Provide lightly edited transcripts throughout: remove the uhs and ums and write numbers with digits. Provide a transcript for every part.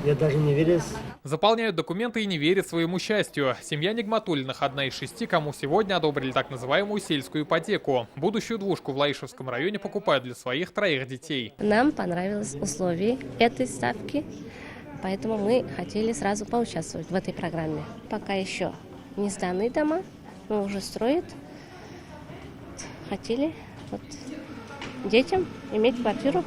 Я даже не верю. Заполняют документы и не верят своему счастью. Семья Нигматуллиных – одна из 6, кому сегодня одобрили так называемую сельскую ипотеку. Будущую двушку в Лаишевском районе покупают для своих 3 детей. Нам понравились условия этой ставки, поэтому мы хотели сразу поучаствовать в этой программе. Пока еще не сданы дома, мы уже строят. Хотели детям иметь квартиру.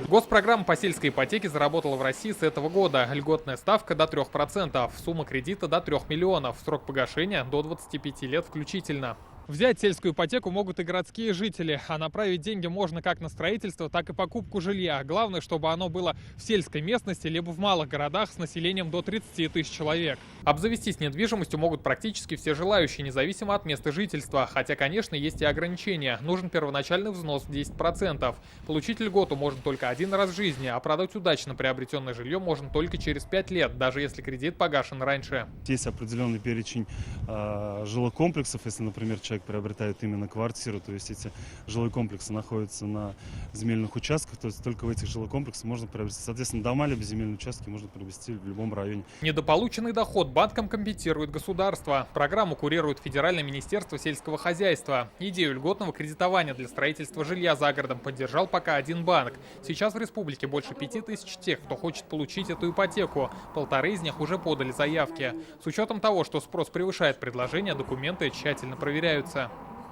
Госпрограмма по сельской ипотеке заработала в России с этого года. Льготная ставка до 3%, сумма кредита до 3 миллионов, срок погашения до 25 лет включительно. Взять сельскую ипотеку могут и городские жители, а направить деньги можно как на строительство, так и покупку жилья. Главное, чтобы оно было в сельской местности, либо в малых городах с населением до 30 тысяч человек. Обзавестись недвижимостью могут практически все желающие, независимо от места жительства. Хотя, конечно, есть и ограничения. Нужен первоначальный взнос в 10%. Получить льготу можно только один раз в жизни, а продать удачно приобретенное жилье можно только через 5 лет, даже если кредит погашен раньше. Есть определенный перечень жилых комплексов, если, например, человек приобретает именно квартиру, то есть эти жилые комплексы находятся на земельных участках, то есть только в этих жилых комплексах можно приобрести. Соответственно, дома либо земельные участки можно приобрести в любом районе. Недополученный доход банкам компенсирует государство. Программу курирует Федеральное министерство сельского хозяйства. Идею льготного кредитования для строительства жилья за городом поддержал пока один банк. Сейчас в республике больше 5000 тех, кто хочет получить эту ипотеку. 1,5 из них уже подали заявки. С учетом того, что спрос превышает предложение, документы тщательно проверяются.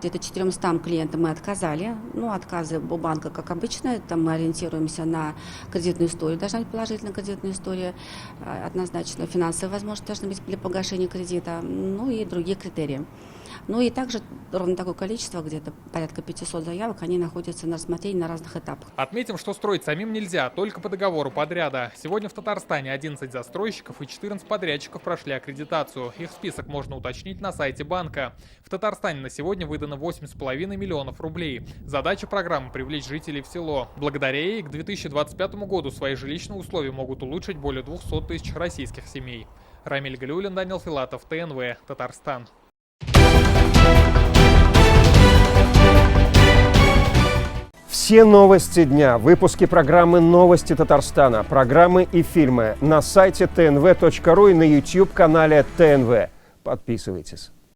Где-то 400 клиентам мы отказали. Отказы у банка, как обычно, там мы ориентируемся на кредитную историю. Должна быть положительная кредитная история, однозначно финансовые возможности должны быть для погашения кредита, и другие критерии. И также ровно такое количество, где-то порядка 500 заявок, они находятся на рассмотрении на разных этапах. Отметим, что строить самим нельзя, только по договору подряда. Сегодня в Татарстане 11 застройщиков и 14 подрядчиков прошли аккредитацию. Их список можно уточнить на сайте банка. В Татарстане на сегодня выдано 8,5 миллионов рублей. Задача программы – привлечь жителей в село. Благодаря ей к 2025 году свои жилищные условия могут улучшить более 200 тысяч российских семей. Рамиль Галиуллин, Данил Филатов, ТНВ, Татарстан. Все новости дня, выпуски программы «Новости Татарстана», программы и фильмы на сайте tnv.ru и на YouTube-канале ТНВ. Подписывайтесь.